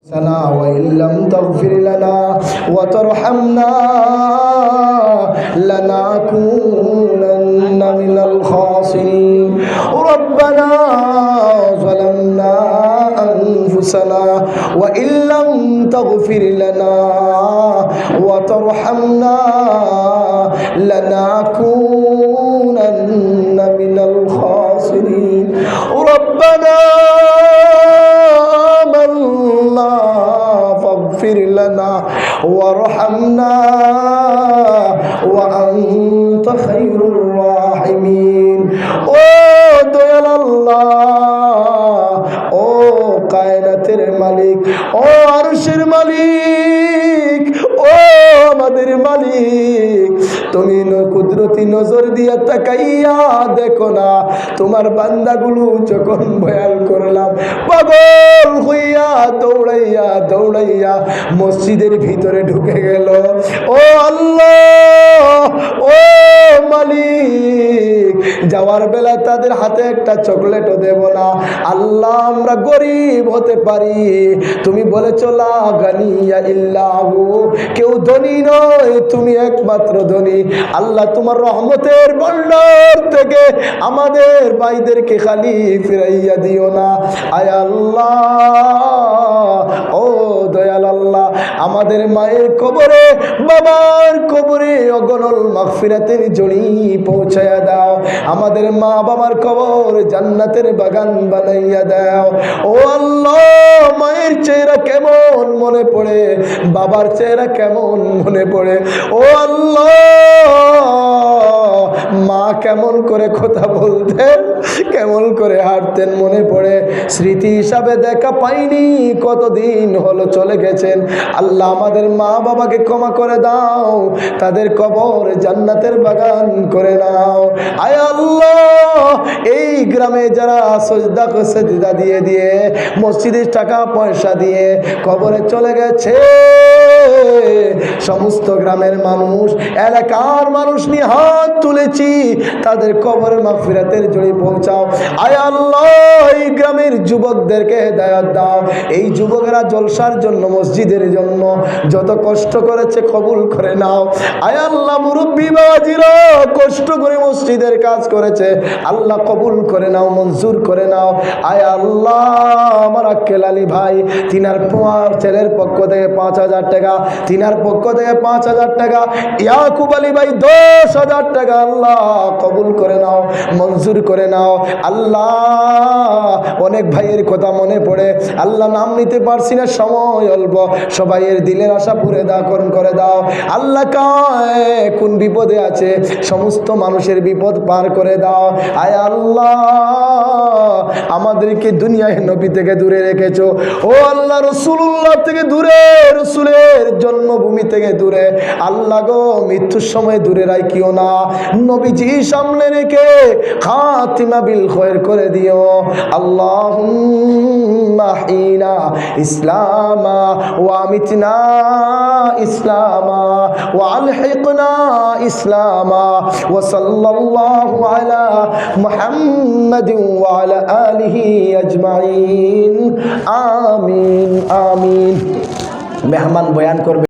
وإن لم تغفر لنا وترحمنا لنكونن من الخاسرين ربنا ظلمنا أنفسنا وإن لم تغفر لنا وترحمنا لنكونن من الخاسرين ربنا آمنا فاغفر لنا وارحمنا وأنت خير الراحمين ও দয়াল আল্লাহ ও কায়নাতের মালিক ও আরশের মালিক ও আমাদের মালিক তুমি কুদরতি নজর দিয়া তাকাইয়া দেখো না তোমার বান্দাগুলো যখন বয়ান করলাম পাগল হইয়া দৌড়াইয়া দৌড়াইয়া মসজিদের ভিতরে ঢুকে গেল ও আল্লাহ ও মালিক যাওয়ার বেলা তাদের হাতে একটা চকলেটও দেব না আল্লাহ আমরা গরিব হতে পারি তুমি বলেছো লা গানিয়া ইল্লাহু কেউ ধনী নয় তুমি একমাত্র ধনী আল্লাহ তোমার রহমতের ভান্ডার থেকে আমাদের ভাইদেরকে খালি ফিরাইয়া দিও না আয় আল্লাহ ও দয়াল আল্লাহ আমাদের মায়ের কবরে বাবার কবরে অগণল মাগফিরাতের জড়ি পৌঁছায়া দাও আমাদের মা বাবার কবর জান্নাতের বাগান বানাইয়া দাও ও আল্লাহ মায়ের চেহারা কেমন মনে পড়ে বাবার চেহারা কেমন মনে পড়ে ও আল্লাহ মা কেমন করে কথা বলতেন কেমন করে হাঁটতেন মনে পড়ে স্মৃতি হিসাবে দেখা পাইনি কতদিন হলো চলে গেছেন আল্লাহ আমাদের মা বাবাকে ক্ষমা করে দাও তাদের কবর জান্নাতের বাগান করে নাও আয় আল্লাহ এই গ্রামে যারা সজদা সেজদা দিয়ে দিয়ে মসজিদের টাকা পয়সা দিয়ে কবরে চলে গেছে সমস্ত গ্রামের মানুষ এলাকার মানুষ নিয়ে হাত তুলেছি তাদের কবরে মাগফিরাতের জড়ি পৌঁছাও আয় আল্লাহ এই গ্রামের যুবকদেরকে হেদায়েত দাও এই যুবকেরা জলসার জন্য মসজিদের জন্য যত কষ্ট করেছে কবুল করে নাও আয় আল্লাহ মুরব্বি বাবাজিরা কষ্ট করে মসজিদের কাজ করেছে আল্লাহ কবুল করে নাও মঞ্জুর করে নাও আয় আল্লাহ আমার আক্কেল আলী ভাই তিনার ছেলের পক্ষ থেকে 5,000 টাকা তিনার পক্ষ থেকে 5,000 টাকা ইয়াকুব আলী ভাই 10,000 টাকা আল্লাহ কবুল করে নাও মঞ্জুর করে নাও আল্লাহ অনেক ভাইয়ের কথা মনে পড়ে আল্লাহ নাম নিতে পারছি না সময় অল্প সবাইয়ের দিলের আশা পুরে করে দাও আল্লাহ কোন বিপদে আছে সমস্ত মানুষের বিপদ পার করে দাও আয় আল্লাহ আমাদেরকে দুনিয়ায় নবী থেকে দূরে রেখেছো ও আল্লাহ রাসূলুল্লাহ থেকে দূরে রাসূলের জন্মভূমি থেকে দূরে আল্লাহ গো মৃত্যুর সময় দূরে রাখিও না নবীজি সামনে রেখে খাতিমা বিল খৈর করে দিও আল্লাহুম্মা হিনা ইসলামা ওয়া আমিতনা ইসলামা ওয়া আলহিকনা ইসলামা ওয়া সাল্লাল্লাহু আলা মুহাম্মাদিন ওয়া আলা আলিহি আজমাইন আমিন আমিন মেহমান বয়ান করবে